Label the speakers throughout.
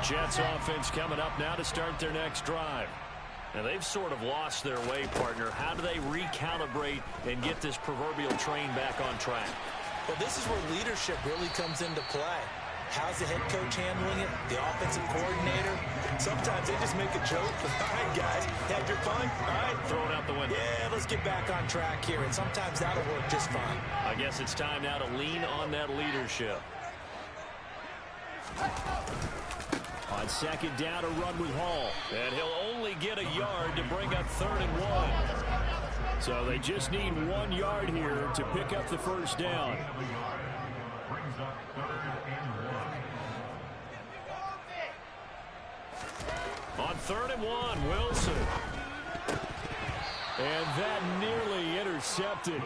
Speaker 1: Jets offense coming up now to start their next drive. Now, they've sort of lost their way, partner. How do they recalibrate and get this proverbial train back on track?
Speaker 2: Well, this is where leadership really comes into play. How's the head coach handling it? The offensive coordinator? Sometimes they just make a joke. All right, guys, had your fun? All right.
Speaker 1: Throw it out the window.
Speaker 2: Yeah, let's get back on track here. And sometimes that'll work just fine.
Speaker 1: I guess it's time now to lean on that leadership. On second down, a run with Hall. And he'll only get a yard to bring up 3rd and 1. So they just need 1 yard here to pick up the first down. On 3rd and 1, Wilson. And that nearly intercepted.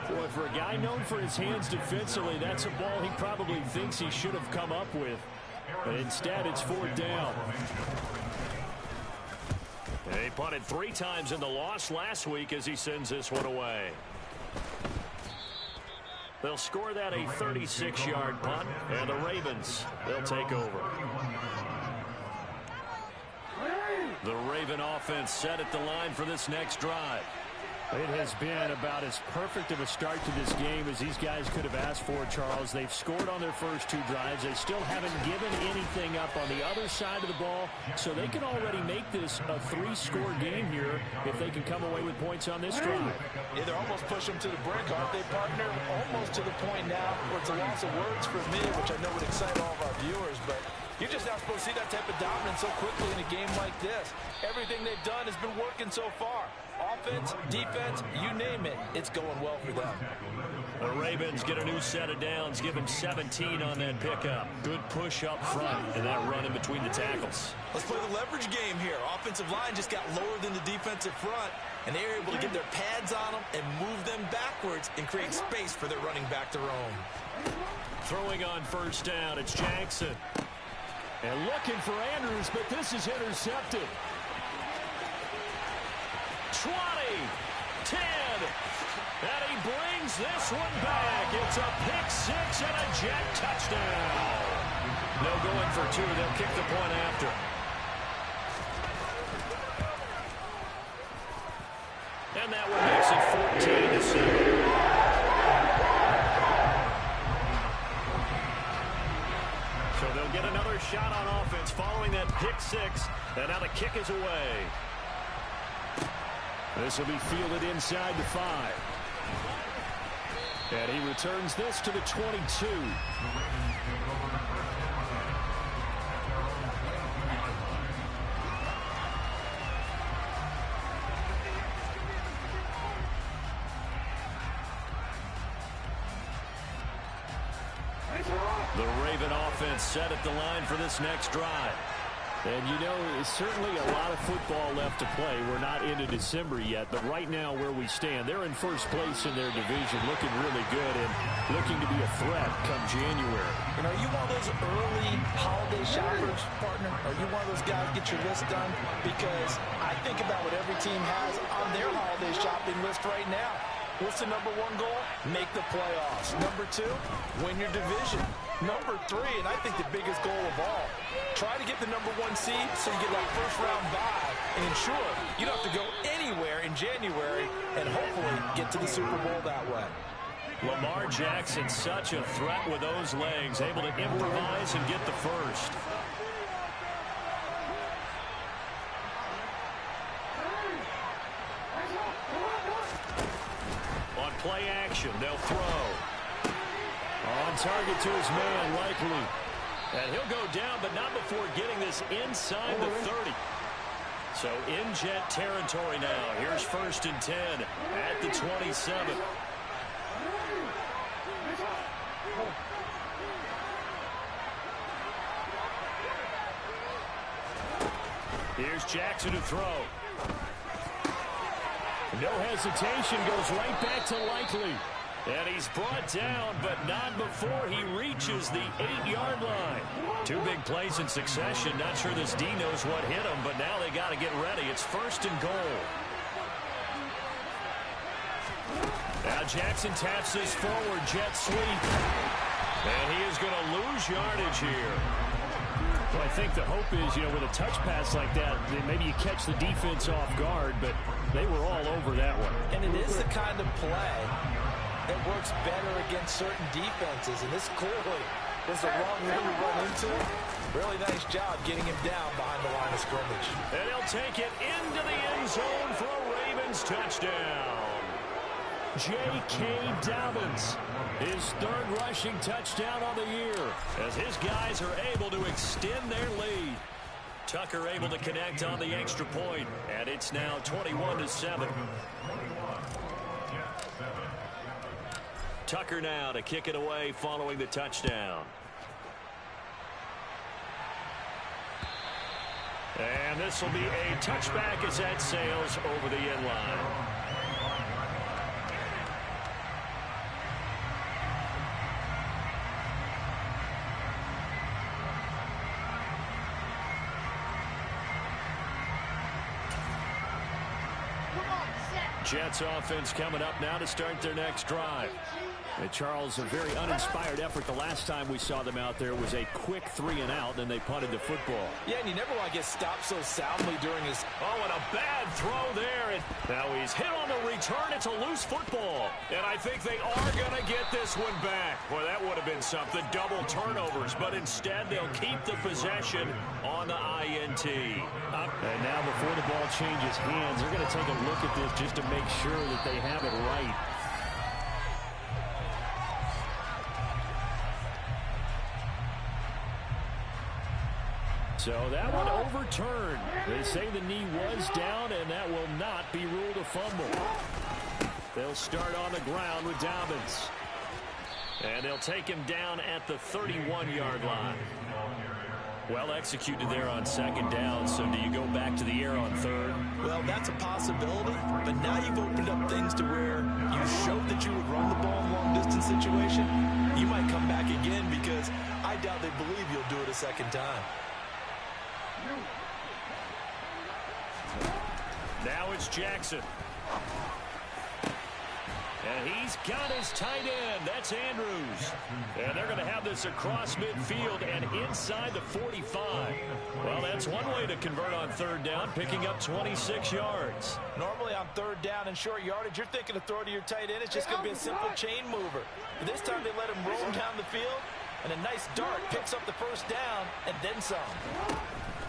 Speaker 1: Boy, for a guy known for his hands defensively, that's a ball he probably thinks he should have come up with. But instead, it's 4th down. He punted 3 times in the loss last week as he sends this one away. They'll score that a 36-yard punt, and the Ravens, they'll take over. The Raven offense set at the line for this next drive. It has been about as perfect of a start to this game as these guys could have asked for, Charles. They've scored on their first 2 drives. They still haven't given anything up on the other side of the ball, so they can already make this a 3-score game here if they can come away with points on this drive.
Speaker 2: Yeah, they're almost pushing them to the brink, aren't they, partner? Almost to the point now where it's a loss of words for me, which I know would excite all of our viewers, but you're just not supposed to see that type of dominance so quickly in a game like this. Everything they've done has been working so far. Offense, defense, you name it, it's going well for them.
Speaker 1: The Ravens get a new set of downs, give them 17 on that pickup. Good push up front and that run in between the tackles.
Speaker 2: Let's play the leverage game here. Offensive line just got lower than the defensive front, and they were able to get their pads on them and move them backwards and create space for their running back to roam.
Speaker 1: Throwing on first down, it's Jackson. And looking for Andrews, but this is intercepted. 20, 10, and he brings this one back. It's a pick 6 and a Jet touchdown. No going for 2. They'll kick the point after. And that one makes it 14-7. So they'll get another shot on offense following that pick 6, and now the kick is away. This will be fielded inside the 5. And he returns this to the 22. The Raven offense set at the line for this next drive. And, you know, certainly a lot of football left to play. We're not into December yet, but right now where we stand, they're in first place in their division, looking really good and looking to be a threat come January.
Speaker 2: And are you one of those early holiday shoppers, partner? Are you one of those guys get your list done? Because I think about what every team has on their holiday shopping list right now. What's the number 1 goal? Make the playoffs. Number 2, win your division. Number 3, and I think the biggest goal of all, try to get the number 1 seed so you get that first-round bye and ensure you don't have to go anywhere in January and hopefully get to the Super Bowl that way.
Speaker 1: Lamar Jackson, such a threat with those legs, able to improvise and get the first. On play action, they'll throw. On target to his man, Likely. And he'll go down, but not before getting this inside the 30. So in Jet territory now. Here's 1st and 10 at the 27. Here's Jackson to throw. No hesitation, goes right back to Likely. And he's brought down, but not before he reaches the 8-yard line. 2 big plays in succession. Not sure this D knows what hit him, but now they got to get ready. It's 1st and goal. Now Jackson taps this forward, jet sweep. And he is going to lose yardage here. Well, I think the hope is, with a touch pass like that, maybe you catch the defense off guard, but they were all over that one.
Speaker 2: And it is the kind of play that works better against certain defenses, and this clearly was the wrong way to run into it. Really nice job getting him down behind the line of scrimmage.
Speaker 1: And he'll take it into the end zone for a Ravens touchdown. J.K. Dobbins, his third rushing touchdown on the year, as his guys are able to extend their lead. Tucker able to connect on the extra point, and it's now 21-7. Tucker now to kick it away following the touchdown. And this will be a touchback as that sails over the end line. Jets offense coming up now to start their next drive. And Charles, a very uninspired effort the last time we saw them out there was a quick 3-and-out, then they punted the football.
Speaker 2: Yeah, and you never want to get stopped so soundly during his...
Speaker 1: Oh, and a bad throw there. And now he's hit on the return. It's a loose football. And I think they are going to get this one back. Boy, that would have been something. Double turnovers. But instead, they'll keep the possession on the INT. And now before the ball changes hands, they're going to take a look at this just to make sure that they have it right. So that one overturned. They say the knee was down, and that will not be ruled a fumble. They'll start on the ground with Dobbins. And they'll take him down at the 31-yard line. Well executed there on second down. So do you go back to the air on third?
Speaker 2: Well, that's a possibility. But now you've opened up things to where you showed that you would run the ball in a long-distance situation. You might come back again because I doubt they believe you'll do it a second time.
Speaker 1: Now it's Jackson. And he's got his tight end. That's Andrews. And they're going to have this across midfield and inside the 45. Well, that's one way to convert on third down, picking up 26 yards.
Speaker 2: Normally on third down and short yardage, you're thinking of throwing to your tight end. It's just going to be a simple chain mover. But this time they let him roam down the field, and a nice dart picks up the first down and then some.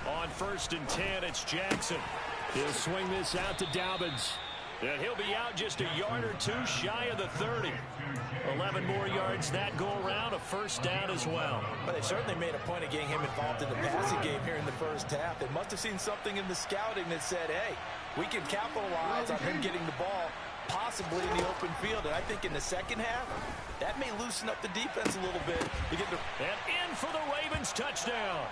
Speaker 1: On 1st and 10, it's Jackson. He'll swing this out to Dobbins. And he'll be out just a yard or two shy of the 30. 11 more yards that go around, a first down as well.
Speaker 2: But they certainly made a point of getting him involved in the passing game here in the first half. They must have seen something in the scouting that said, hey, we can capitalize on him getting the ball possibly in the open field. And I think in the second half, that may loosen up the defense a little bit.
Speaker 1: And in for the Ravens touchdown.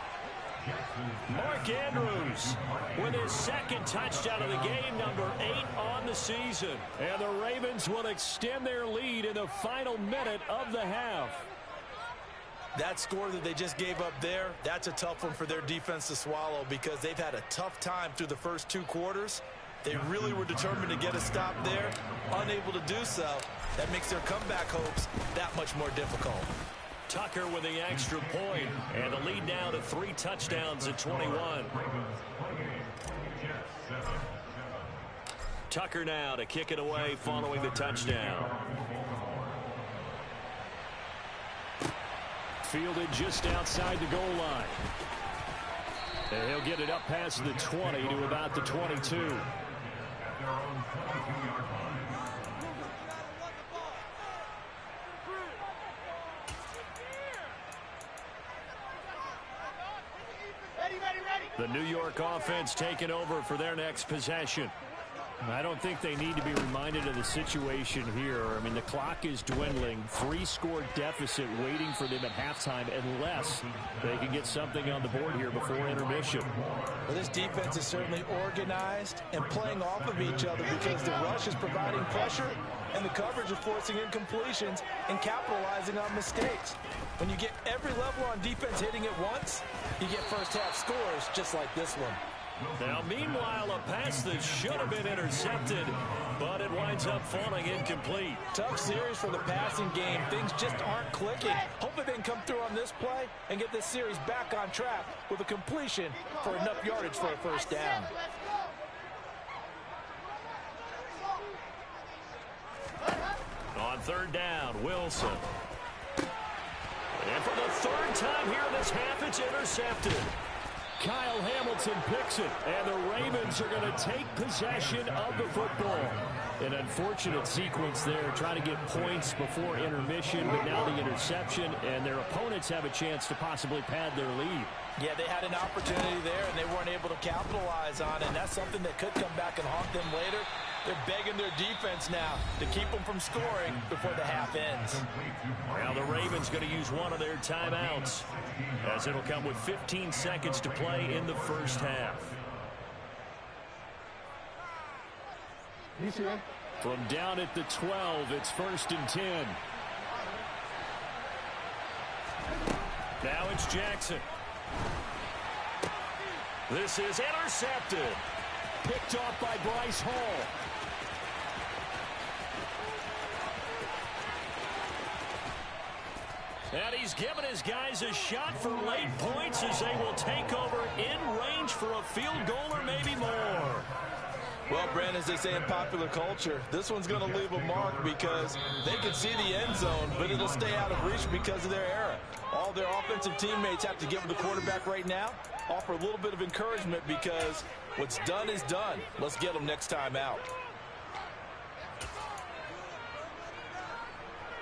Speaker 1: Mark Andrews with his second touchdown of the game, number 8 on the season. And the Ravens will extend their lead in the final minute of the half.
Speaker 2: That score that they just gave up there, that's a tough one for their defense to swallow because they've had a tough time through the first 2 quarters. They really were determined to get a stop there, unable to do so. That makes their comeback hopes that much more difficult.
Speaker 1: Tucker with the extra point, and the lead now to 3 touchdowns at 21. Tucker now to kick it away following the touchdown. Fielded just outside the goal line. And he'll get it up past the 20 to about the 22. The New York offense taking over for their next possession. I don't think they need to be reminded of the situation here. I mean, the clock is dwindling. 3-score deficit waiting for them at halftime unless they can get something on the board here before intermission.
Speaker 2: Well, this defense is certainly organized and playing off of each other because the rush is providing pressure and the coverage is forcing incompletions and capitalizing on mistakes. When you get every level on defense hitting at once, you get first-half scores just like this one.
Speaker 1: Now, meanwhile, a pass that should have been intercepted, but it winds up falling incomplete.
Speaker 2: Tough series for the passing game. Things just aren't clicking. Hopefully they can come through on this play and get this series back on track with a completion for enough yardage for a first down.
Speaker 1: On third down, Wilson. And for the third time here in this half, it's intercepted. Kyle Hamilton picks it, and the Ravens are going to take possession of the football. An unfortunate sequence there, trying to get points before intermission, but now the interception, and their opponents have a chance to possibly pad their lead.
Speaker 2: Yeah, they had an opportunity there, and they weren't able to capitalize on it, and that's something that could come back and haunt them later. They're begging their defense now to keep them from scoring before the half ends.
Speaker 1: Now the Ravens going to use one of their timeouts, as it'll come with 15 seconds to play in the first half. From down at the 12, it's 1st and 10. Now it's Jackson. This is intercepted. Picked off by Bryce Hall. And he's given his guys a shot for late points as they will take over in range for a field goal or maybe more.
Speaker 2: Well, Brandon, as they say in popular culture, this one's going to leave a mark because they can see the end zone, but it'll stay out of reach because of their error. All their offensive teammates have to give the quarterback right now, offer a little bit of encouragement because what's done is done. Let's get them next time out.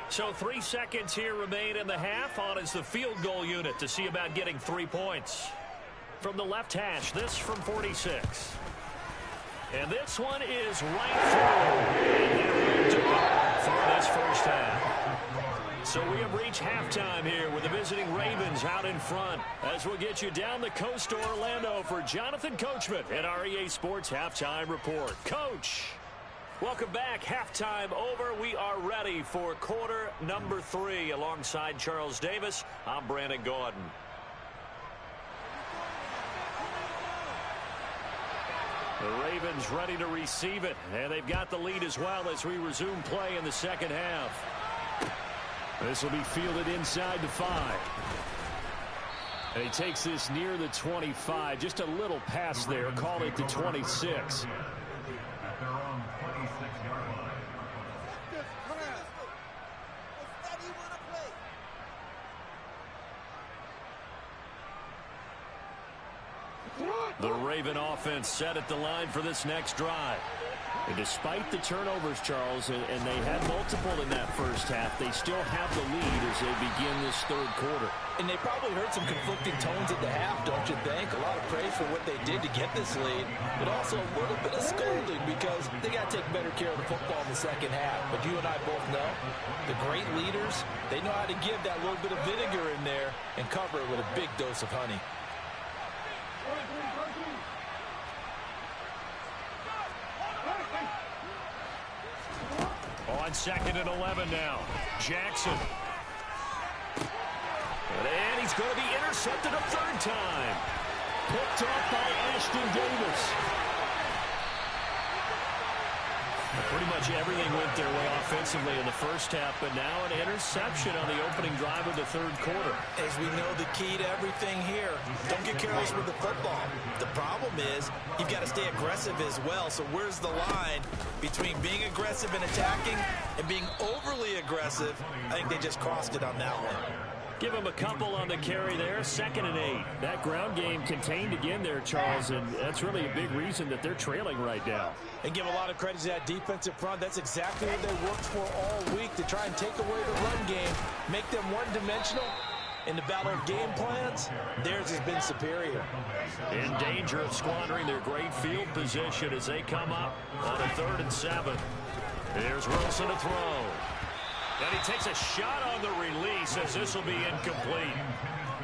Speaker 1: So 3 seconds here remain in the half. On is the field goal unit to see about getting 3 points. From the left hash, this from 46. And this one is right through for this first half. So we have reached halftime here with the visiting Ravens out in front. As we'll get you down the coast to Orlando for Jonathan Coachman at our EA Sports Halftime Report. Coach, welcome back. Halftime over. We are ready for quarter number 3. Alongside Charles Davis, I'm Brandon Gaudin. The Ravens ready to receive it, and they've got the lead as well as we resume play in the second half. This will be fielded inside the 5. And he takes this near the 25. Just a little pass there. Call it the 26. The Raven offense set at the line for this next drive. And despite the turnovers, Charles, and they had multiple in that first half, they still have the lead as they begin this third quarter.
Speaker 2: And they probably heard some conflicting tones at the half, don't you think? A lot of praise for what they did to get this lead, but also a little bit of scolding because they got to take better care of the football in the second half. But you and I both know the great leaders, they know how to give that little bit of vinegar in there and cover it with a big dose of honey.
Speaker 1: On 2nd and 11 now. Jackson. And he's going to be intercepted a third time. Picked off by Ashton Davis. Pretty much everything went their way offensively in the first half, but now an interception on the opening drive of the third quarter.
Speaker 2: As we know, the key to everything here, don't get careless with the football. The problem is you've got to stay aggressive as well. So where's the line between being aggressive and attacking and being overly aggressive? I think they just crossed it on that one.
Speaker 1: Give him a couple on the carry there. 2nd and 8. That ground game contained again there, Charles, and that's really a big reason that they're trailing right now.
Speaker 2: And give a lot of credit to that defensive front. That's exactly what they worked for all week, to try and take away the run game, make them one-dimensional. In the battle of game plans, theirs has been superior.
Speaker 1: In danger of squandering their great field position as they come up on a 3rd and 7. Here's Wilson to throw. And he takes a shot on the release as this will be incomplete.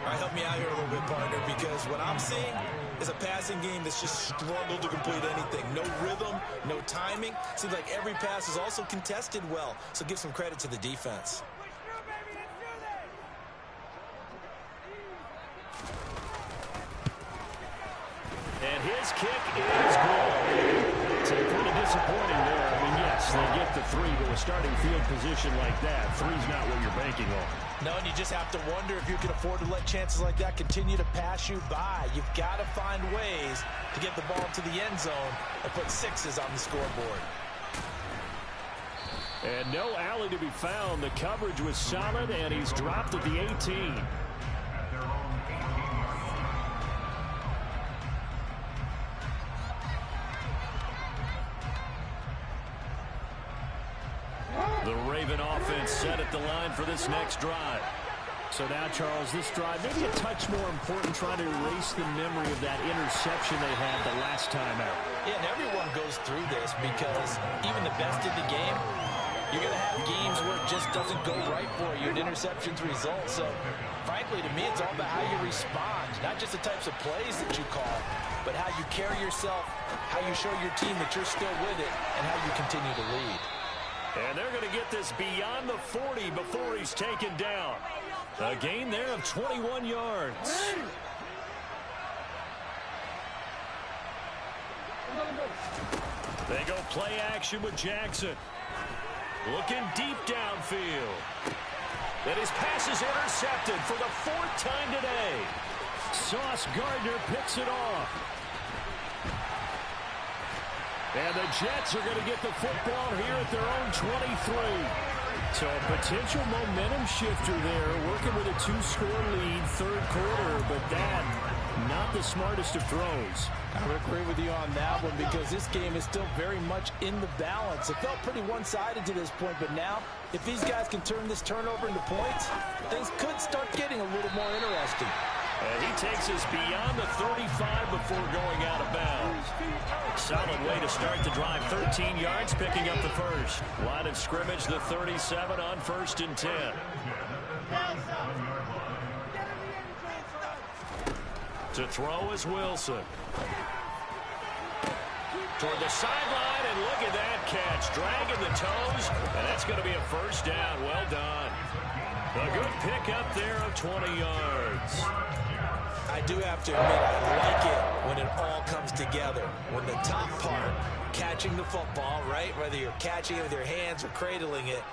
Speaker 2: All right, help me out here a little bit, partner, because what I'm seeing is a passing game that's just struggled to complete anything. No rhythm, no timing. Seems like every pass is also contested well, so give some credit to the defense.
Speaker 1: And his kick is good. It's kind of disappointing there. I mean, yes, they get the 3, but with starting field position like that, 3's not what you're banking on.
Speaker 2: No, and you just have to wonder if you can afford to let chances like that continue to pass you by. You've got to find ways to get the ball to the end zone and put 6s on the scoreboard.
Speaker 1: And no alley to be found. The coverage was solid, and he's dropped at the 18. The Raven offense set at the line for this next drive. So now, Charles, this drive maybe a touch more important, trying to erase the memory of that interception they had the last time out.
Speaker 2: Yeah, and everyone goes through this because even the best in the game, you're going to have games where it just doesn't go right for you, and interceptions result. So, frankly, to me, it's all about how you respond, not just the types of plays that you call, but how you carry yourself, how you show your team that you're still with it, and how you continue to lead.
Speaker 1: And they're going to get this beyond the 40 before he's taken down. A gain there of 21 yards. They go play action with Jackson. Looking deep downfield. And his pass is intercepted for the 4th time today. Sauce Gardner picks it off. And the Jets are going to get the football here at their own 23. So a potential momentum shifter there, working with a 2-score lead, 3rd quarter, but that, not the smartest of throws.
Speaker 2: I would agree with you on that one because this game is still very much in the balance. It felt pretty one-sided to this point, but now, if these guys can turn this turnover into points, things could start getting a little more interesting.
Speaker 1: And he takes us beyond the 35 before going out of bounds. Solid way to start the drive. 13 yards, picking up the first. Line of scrimmage, the 37 on 1st and 10. To throw is Wilson. Toward the sideline, and look at that catch. Dragging the toes, and that's going to be a first down. Well done. A good pickup there of 20 yards.
Speaker 2: I do have to admit, I like it when it all comes together. When the top part, catching the football, right, whether you're catching it with your hands or cradling it,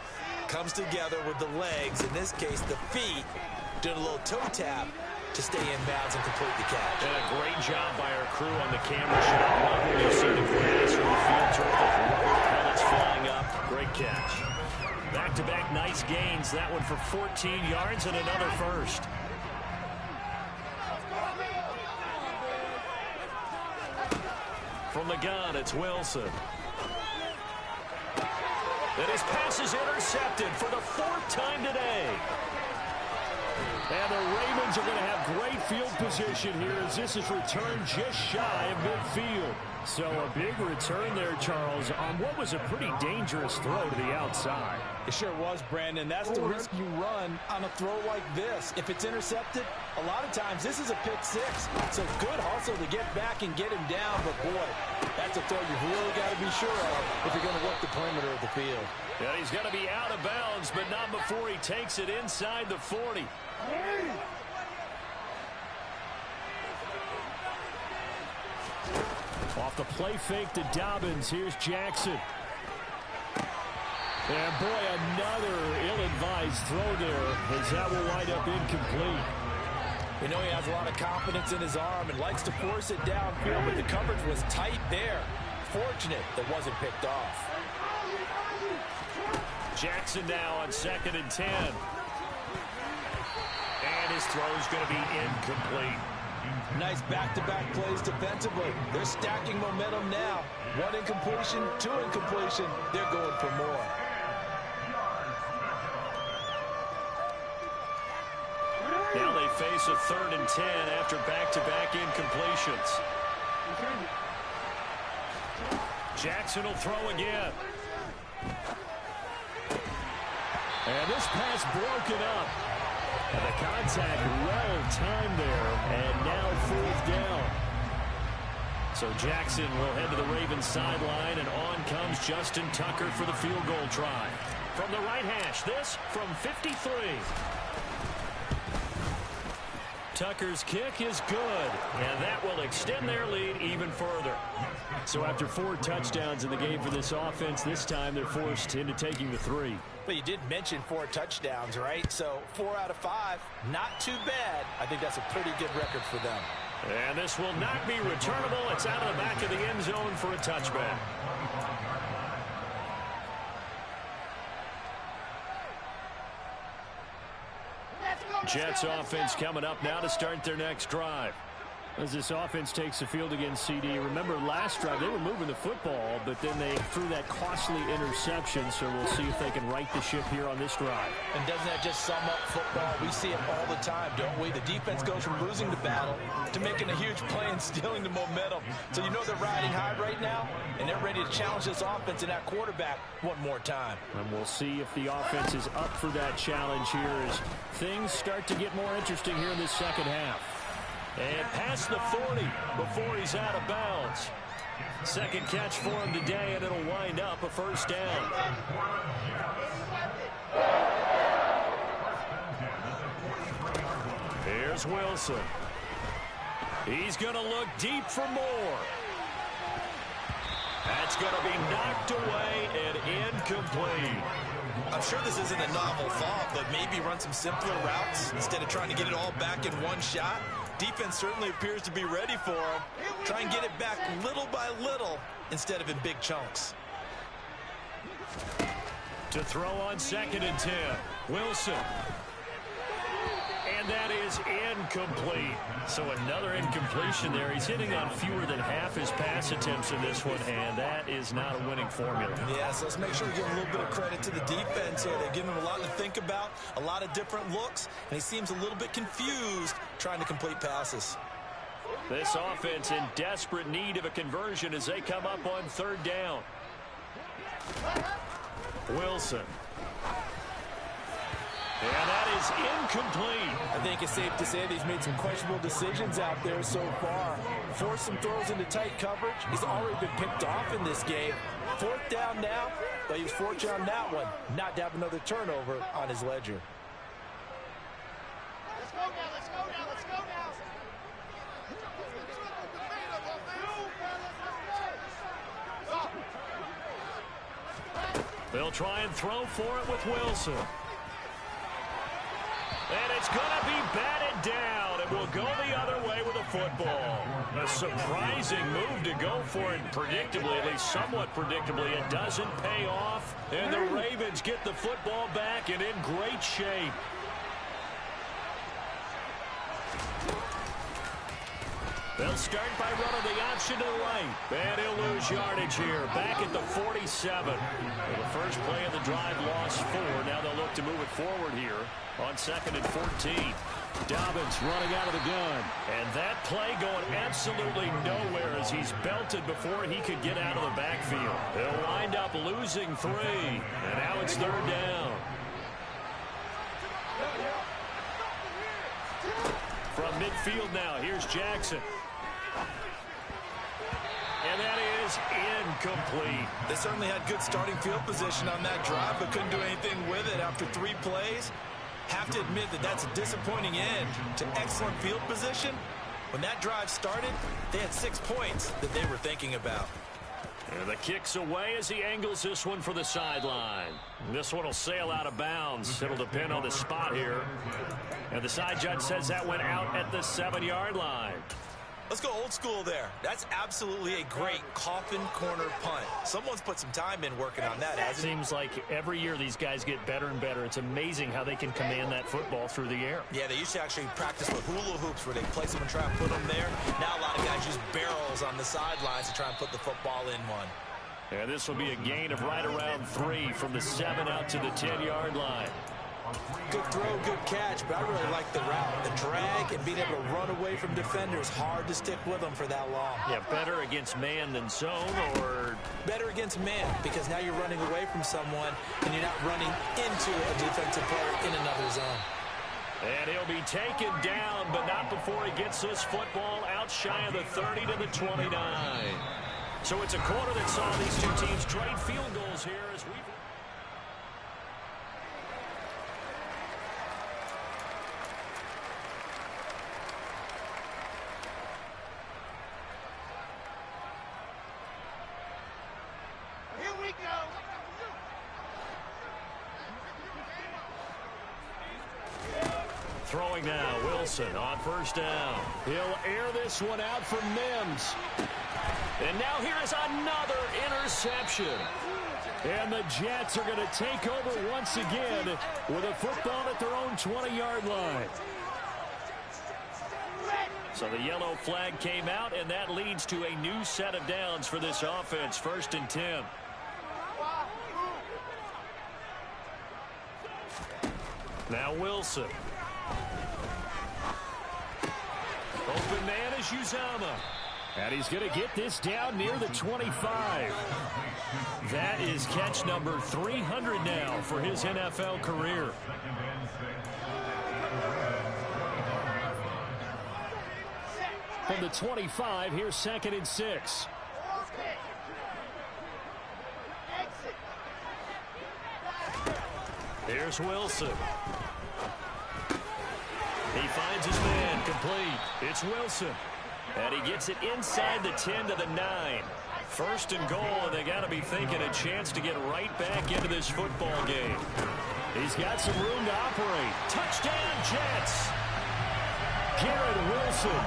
Speaker 2: comes together with the legs, in this case the feet, doing a little toe tap to stay in bounds and complete the catch.
Speaker 1: And a great job by our crew on the camera shot. Love when you see the pass from the field turf of rubber pellets flying up. Great catch. Back-to-back nice gains. That one for 14 yards and another first. From the gun, it's Wilson. And his pass is intercepted for the 4th time today. And the Ravens are going to have great field position here as this is returned just shy of midfield. So a big return there, Charles, on what was a pretty dangerous throw to the outside.
Speaker 2: It sure was, Brandon. That's the risk you run on a throw like this. If it's intercepted, a lot of times this is a pick 6. So good hustle to get back and get him down. But, boy, that's a throw you've really got to be sure of if you're going to work the perimeter of the field.
Speaker 1: Yeah, he's going to be out of bounds, but not before he takes it inside the 40. Off the play fake to Dobbins. Here's Jackson. And boy, another ill-advised throw there as that will wind up incomplete.
Speaker 2: We know he has a lot of confidence in his arm and likes to force it downfield, but the coverage was tight there. Fortunate that wasn't picked off.
Speaker 1: Jackson now on 2nd and 10. And his throw's going to be incomplete.
Speaker 2: Nice back-to-back plays defensively. They're stacking momentum now. 1 incompletion, 2 incompletion. They're going for more.
Speaker 1: Now they face a 3rd and 10 after back-to-back incompletions. Jackson will throw again. And this pass broken up. And the contact well timed there. And now 4th down. So Jackson will head to the Ravens sideline, and on comes Justin Tucker for the field goal try. From the right hash, this from 53. Tucker's kick is good, and that will extend their lead even further. So after 4 touchdowns in the game for this offense, this time they're forced into taking the 3.
Speaker 2: But you did mention 4 touchdowns, right? So 4 out of 5, not too bad. I think that's a pretty good record for them.
Speaker 1: And this will not be returnable. It's out of the back of the end zone for a touchback. Jets offense coming up now to start their next drive. As this offense takes the field against CD. Remember last drive they were moving the football, but then they threw that costly interception, so we'll see if they can right the ship here on this drive.
Speaker 2: And doesn't that just sum up football? We see it all the time, don't we? The defense goes from losing the battle to making a huge play and stealing the momentum. So you know they're riding high right now, and they're ready to challenge this offense and that quarterback one more time.
Speaker 1: And we'll see if the offense is up for that challenge here as things start to get more interesting here in this second half. And past the 40 before he's out of bounds. Second catch for him today, and it'll wind up a first down. Here's Wilson. He's going to look deep for more. That's going to be knocked away and incomplete.
Speaker 2: I'm sure this isn't a novel thought, but maybe run some simpler routes instead of trying to get it all back in one shot. Defense certainly appears to be ready for him. Try and get it back little by little instead of in big chunks.
Speaker 1: To throw on 2nd and 10. Wilson. And that is incomplete. So another incompletion there. He's hitting on fewer than half his pass attempts in this one, and that is not a winning formula.
Speaker 2: Yeah, so let's make sure we give a little bit of credit to the defense here. They've given him a lot to think about, a lot of different looks, and he seems a little bit confused trying to complete passes.
Speaker 1: This offense in desperate need of a conversion as they come up on 3rd down. Wilson. And that is incomplete.
Speaker 2: I think it's safe to say that he's made some questionable decisions out there so far. Forced some throws into tight coverage. He's already been picked off in this game. 4th down now, but he was fortunate on that one not to have another turnover on his ledger.
Speaker 3: Let's go now, let's go now, let's go now.
Speaker 1: They'll try and throw for it with Wilson. And it's going to be batted down. It will go the other way with the football. A surprising move to go for it predictably, at least somewhat predictably. It doesn't pay off, and the Ravens get the football back and in great shape. They'll start by running the option to the right. And he'll lose yardage here. Back at the 47. Well, the first play of the drive lost 4. Now they'll look to move it forward here on 2nd and 14. Dobbins running out of the gun. And that play going absolutely nowhere as he's belted before he could get out of the backfield. They'll wind up losing 3. And now it's 3rd down. From midfield now, here's Jackson. And that is incomplete.
Speaker 2: They certainly had good starting field position on that drive, but couldn't do anything with it after 3 plays. Have to admit that that's a disappointing end to excellent field position. When that drive started, they had 6 points that they were thinking about.
Speaker 1: And the kick's away as he angles this one for the sideline. This one will sail out of bounds. It'll depend on the spot here. And the side judge says that went out at the 7-yard line.
Speaker 2: Let's go old school there. That's absolutely a great coffin corner punt. Someone's put some time in working on that, hasn't he?
Speaker 1: Seems like every year these guys get better and better. It's amazing how they can command that football through the air.
Speaker 2: Yeah, they used to actually practice with hula hoops where they place them and try and put them there. Now a lot of guys use barrels on the sidelines to try and put the football in one.
Speaker 1: And this will be a gain of right around 3 from the 7 out to the 10-yard line.
Speaker 2: Good throw, good catch, but I really like the route. The drag and being able to run away from defenders. Hard to stick with them for that long.
Speaker 1: Yeah, better against man than zone, or?
Speaker 2: Better against man, because now you're running away from someone and you're not running into a defensive player in another zone.
Speaker 1: And he'll be taken down, but not before he gets this football out shy of the 30 to the 29. So it's a quarter that saw these two teams trade field goals here as we... Throwing now, Wilson on first down. He'll air this one out for Mims. And now here is another interception. And the Jets are going to take over once again with a football at their own 20-yard line. So the yellow flag came out, and that leads to a new set of downs for this offense. 1st and 10. Now Wilson. Open man is Uzomah. And he's going to get this down near the 25. That is catch number 300 now for his NFL career. From the 25, here's 2nd and 6. Here's Wilson. He finds his man, complete. It's Wilson. And he gets it inside the 10 to the 9. 1st and goal, and they got to be thinking a chance to get right back into this football game. He's got some room to operate. Touchdown, Jets. Garrett Wilson,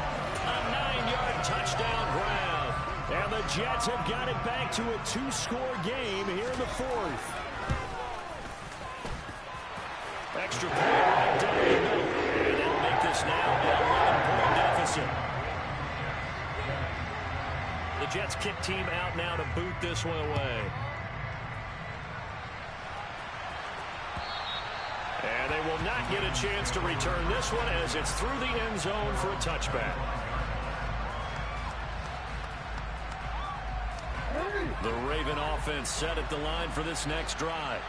Speaker 1: a 9-yard touchdown grab. And the Jets have got it back to a 2-score game here in the 4th. Extra point right down the middle. They didn't make this now an 11-point deficit. The Jets kick team out now to boot this one away. And they will not get a chance to return this one as it's through the end zone for a touchback. The Raven offense set at the line for this next drive.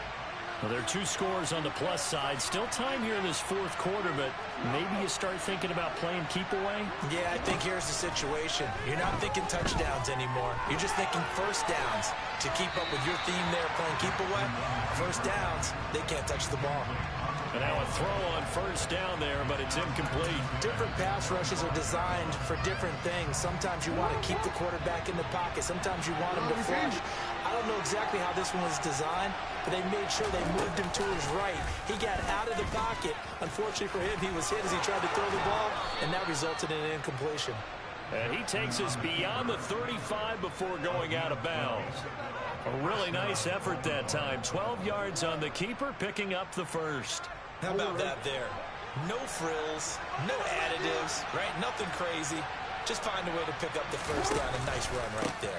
Speaker 1: Well, there are 2 scores on the plus side. Still time here in this 4th quarter, but maybe you start thinking about playing keep away?
Speaker 2: Yeah, I think here's the situation. You're not thinking touchdowns anymore. You're just thinking first downs. To keep up with your theme there, playing keep away, first downs, they can't touch the ball.
Speaker 1: And now a throw on first down there, but it's incomplete.
Speaker 2: Different pass rushes are designed for different things. Sometimes you want to keep the quarterback in the pocket. Sometimes you want him to flush. I don't know exactly how this one was designed, but they made sure they moved him to his right. He got out of the pocket. Unfortunately for him, he was hit as he tried to throw the ball, and that resulted in an incompletion.
Speaker 1: And he takes us beyond the 35 before going out of bounds. A really nice effort that time. 12 yards on the keeper, picking up the first.
Speaker 2: How about that there? No frills, no additives, right? Nothing crazy. Just find a way to pick up the first down. A nice run right there.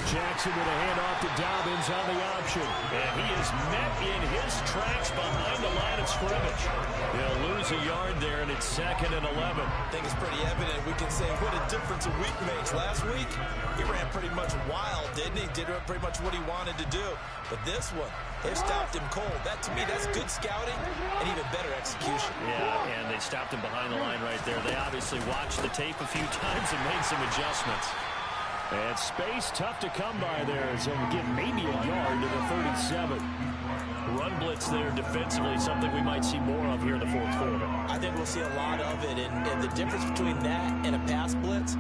Speaker 1: Jackson with a handoff to Dobbins on the option. And he is met in his tracks behind the line of scrimmage. They'll lose a yard there, and it's 2nd and 11.
Speaker 2: I think it's pretty evident. We can say what a difference a week makes. Last week, he ran pretty much wild, didn't he? Did pretty much what he wanted to do. But this one, they stopped him cold. That, to me, that's good scouting and even better execution.
Speaker 1: Yeah, and they stopped him behind the line right there. They obviously watched the tape a few times and made some adjustments. And space tough to come by there as they'll get maybe a yard to the 37. Run blitz there defensively, something we might see more of here in the 4th quarter.
Speaker 2: I think we'll see a lot of it, and the difference between that and a pass blitz,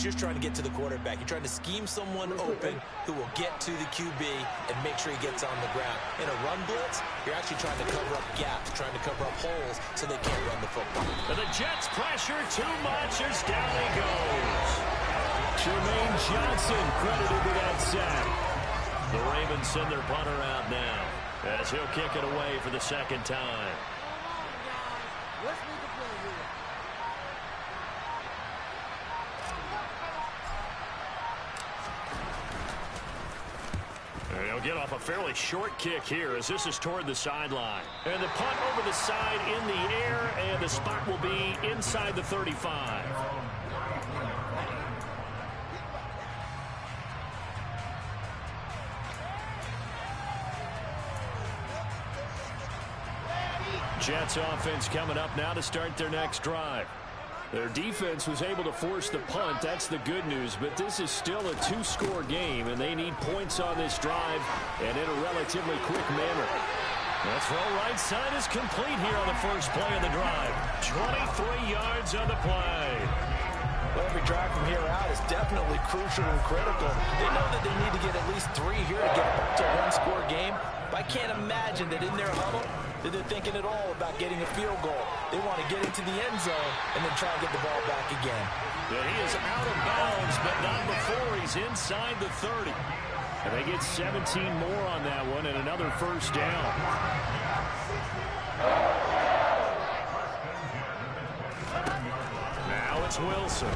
Speaker 2: you're trying to get to the quarterback. You're trying to scheme someone open who will get to the QB and make sure he gets on the ground. In a run blitz, you're actually trying to cover up gaps, trying to cover up holes so they can't run the football.
Speaker 1: But the Jets pressure too much as down he goes. Jermaine Johnson credited with that sack. The Ravens send their punter out now as he'll kick it away for the 2nd time. And he'll get off a fairly short kick here as this is toward the sideline. And the punt over the side in the air, and the spot will be inside the 35. Jets offense coming up now to start their next drive. Their defense was able to force the punt. That's the good news, but this is still a 2-score game, and they need points on this drive and in a relatively quick manner. The throw right side is complete here on the first play of the drive. 23 yards on the play.
Speaker 2: Well, every drive from here out is definitely crucial and critical. They know that they need to get at least 3 here to get up to a 1-score game, but I can't imagine that in their huddle that they're thinking at all about getting a field goal. They want to get into the end zone and then try and get the ball back again.
Speaker 1: Yeah, he is out of bounds, but not before he's inside the 30. And they get 17 more on that one and another first down. Now it's Wilson.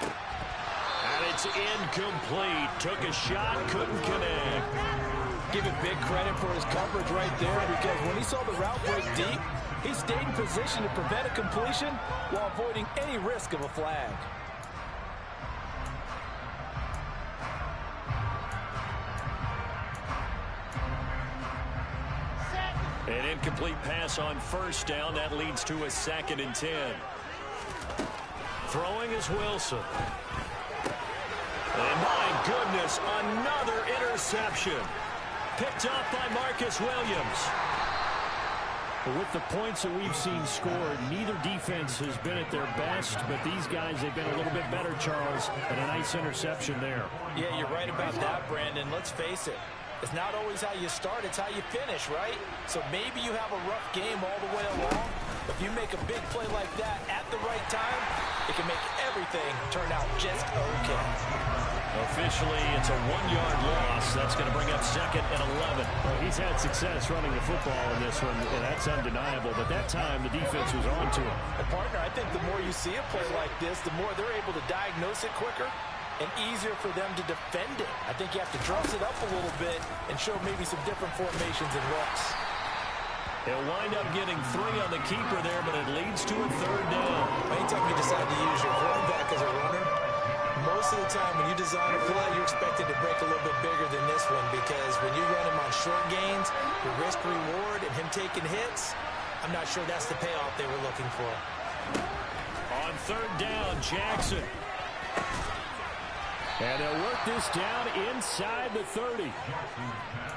Speaker 1: And it's incomplete. Took a shot, couldn't connect.
Speaker 2: Give him big credit for his coverage right there, because when he saw the route break deep, he stayed in position to prevent a completion while avoiding any risk of a flag.
Speaker 1: An incomplete pass on first down. That leads to a 2nd and 10. Throwing is Wilson. And my goodness, another interception. Picked up by Marcus Williams.
Speaker 4: With the points that we've seen scored, neither defense has been at their best, but these guys, they've been a little bit better, Charles, and a nice interception there.
Speaker 2: Yeah, you're right about that, Brandon. Let's face it. It's not always how you start, it's how you finish, right? So maybe you have a rough game all the way along. If you make a big play like that at the right time, it can make everything turn out just okay.
Speaker 1: Officially, it's a 1-yard loss. That's going to bring up 2nd and 11.
Speaker 4: Well, he's had success running the football in this one, and that's undeniable. But that time, the defense was on to him.
Speaker 2: And partner, I think the more you see a play like this, the more they're able to diagnose it quicker and easier for them to defend it. I think you have to dress it up a little bit and show maybe some different formations and looks.
Speaker 1: He'll wind up getting 3 on the keeper there, but it leads to a 3rd down.
Speaker 2: Anytime you decide to use your running back as a runner, most of the time when you design a play, you're expected to break a little bit bigger than this one, because when you run him on short gains, the risk-reward and him taking hits, I'm not sure that's the payoff they were looking for.
Speaker 1: On 3rd down, Jackson. And they'll work this down inside the 30.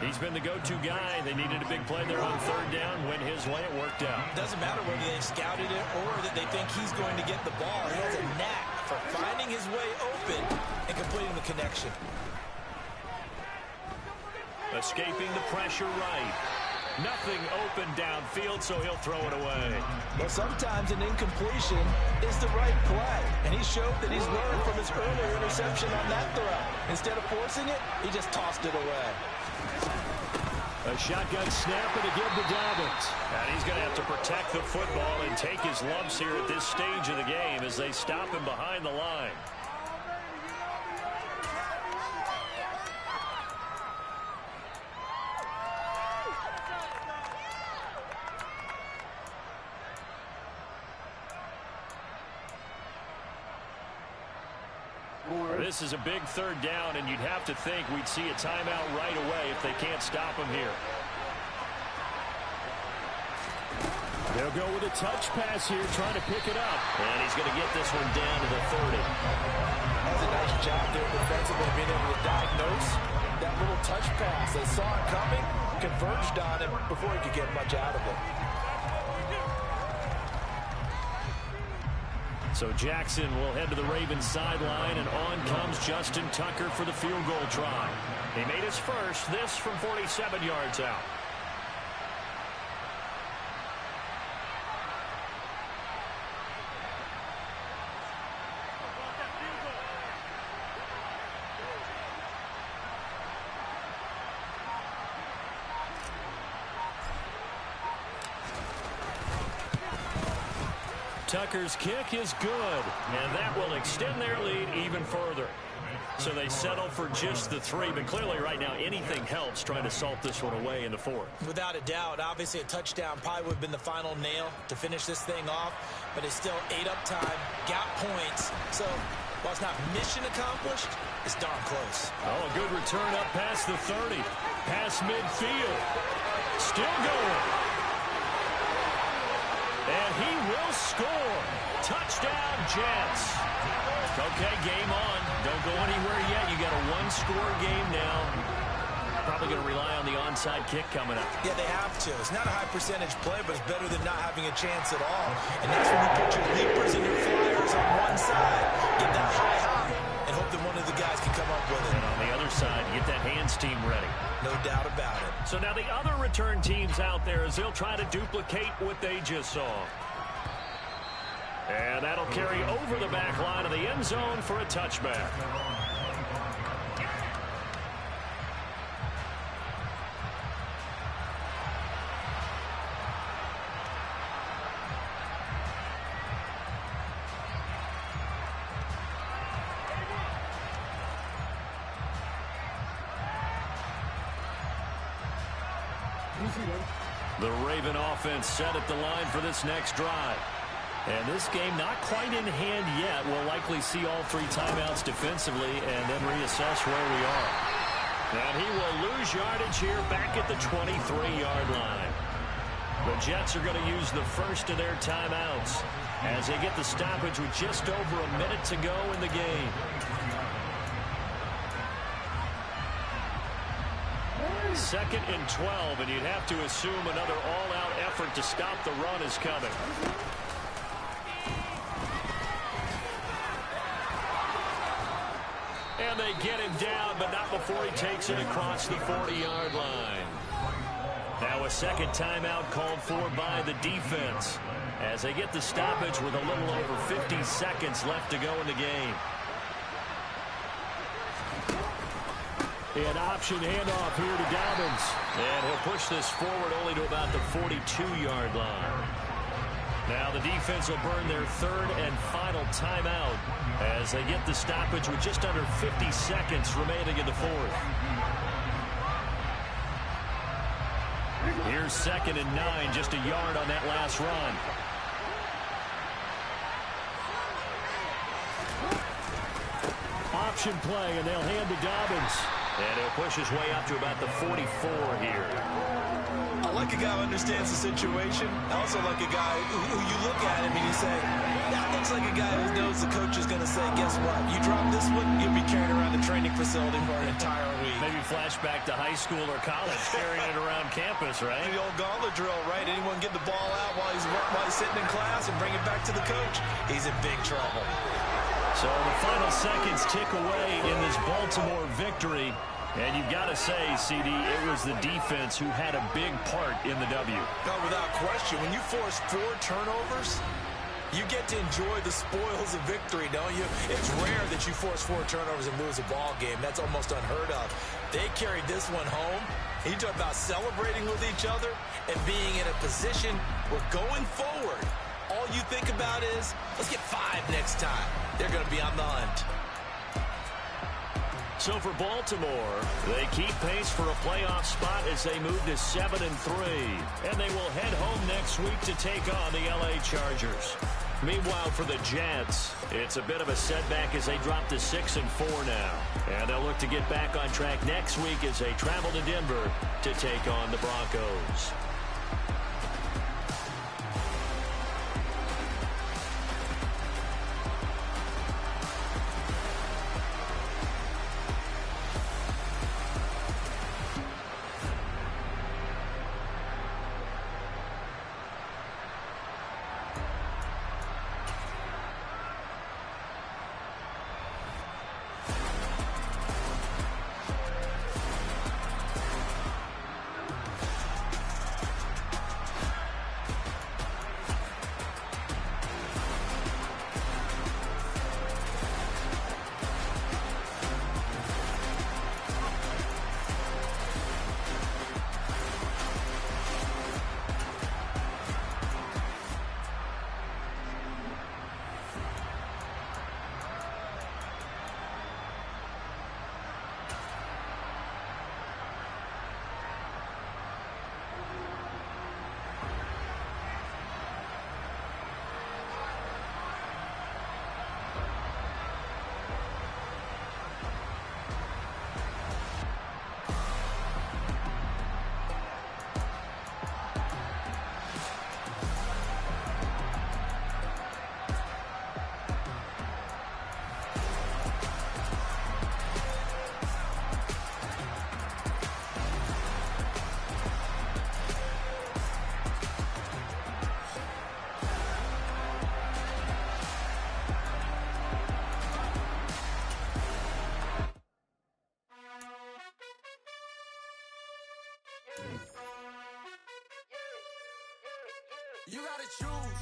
Speaker 1: He's been the go-to guy. They needed a big play there on 3rd down. Went his way. It worked out.
Speaker 2: Doesn't matter whether they scouted it or that they think he's going to get the ball. He has a knack for finding his way open and completing the connection.
Speaker 1: Escaping the pressure right. Nothing open downfield, so he'll throw it away.
Speaker 2: Well, sometimes an incompletion is the right play, and he showed that he's learned from his earlier interception on that throw. Instead of forcing it, he just tossed it away.
Speaker 1: A shotgun snap and a give to Dobbins. And he's going to have to protect the football and take his lumps here at this stage of the game as they stop him behind the line. This is a big 3rd down, and you'd have to think we'd see a timeout right away if they can't stop him here.
Speaker 4: They'll go with a touch pass here, trying to pick it up.
Speaker 1: And he's going to get this one down to the 30.
Speaker 2: That's a nice job there defensively, being able to diagnose that little touch pass. They saw it coming, converged on him before he could get much out of it.
Speaker 1: So Jackson will head to the Ravens sideline, and on comes Justin Tucker for the field goal try. He made his first, this from 47 yards out. Tucker's kick is good, and that will extend their lead even further. So they settle for just the 3, but clearly right now anything helps trying to salt this one away in the 4th.
Speaker 2: Without a doubt, obviously a touchdown probably would have been the final nail to finish this thing off, but it's still 8 up time, got points, so while it's not mission accomplished, it's darn close.
Speaker 1: Oh, a good return up past the 30, past midfield, still going. And he will score. Touchdown, Jets. Okay, game on. Don't go anywhere yet. You got a 1-score game now. Probably going to rely on the onside kick coming up.
Speaker 2: Yeah, they have to. It's not a high percentage play, but it's better than not having a chance at all. And that's when you put your leapers and your flyers on one side, get that high hop, and hope that one of the guys can come up with it.
Speaker 1: And on the other side, get that hands team ready.
Speaker 2: no doubt about it.
Speaker 1: So now the other return teams out there as they'll try to duplicate what they just saw. And that'll carry over the back line of the end zone for a touchback. The Raven offense set at the line for this next drive. And this game not quite in hand yet. We'll likely see all 3 timeouts defensively and then reassess where we are. And he will lose yardage here back at the 23-yard line. The Jets are going to use the first of their timeouts as they get the stoppage with just over a minute to go in the game. Second and 12, and you'd have to assume another all-out effort to stop the run is coming. And they get him down, but not before he takes it across the 40-yard line. Now a second timeout called for by the defense as they get the stoppage with a little over 50 seconds left to go in the game.
Speaker 4: An option handoff here to Dobbins.
Speaker 1: And he'll push this forward only to about the 42-yard line. Now the defense will burn their third and final timeout as they get the stoppage with just under 50 seconds remaining in the fourth. Here's 2nd and 9, just a yard on that last run.
Speaker 4: Option play, and they'll hand to Dobbins.
Speaker 1: And he'll push his way up to about the 44 here.
Speaker 2: I like a guy who understands the situation. I also like a guy who you look at him and you say, that looks like a guy who knows the coach is going to say, guess what? You drop this one, you'll be carrying around the training facility for an entire week.
Speaker 1: Maybe flashback to high school or college, carrying it around campus, right?
Speaker 2: The old gauntlet drill, right? Anyone get the ball out while he's sitting in class and bring it back to the coach? He's in big trouble.
Speaker 1: So the final seconds tick away in this Baltimore victory. And you've got to say, CD, it was the defense who had a big part in the W.
Speaker 2: No, without question. When you force 4 turnovers, you get to enjoy the spoils of victory, don't you? It's rare that you force 4 turnovers and lose a ball game. That's almost unheard of. They carried this one home. You talk about celebrating with each other and being in a position where going forward, all you think about is, let's get 5 next time. They're going to be on the hunt.
Speaker 1: So for Baltimore, they keep pace for a playoff spot as they move to 7-3. And they will head home next week to take on the LA Chargers. Meanwhile, for the Jets, it's a bit of a setback as they drop to 6-4 now. And they'll look to get back on track next week as they travel to Denver to take on the Broncos.
Speaker 5: You gotta choose.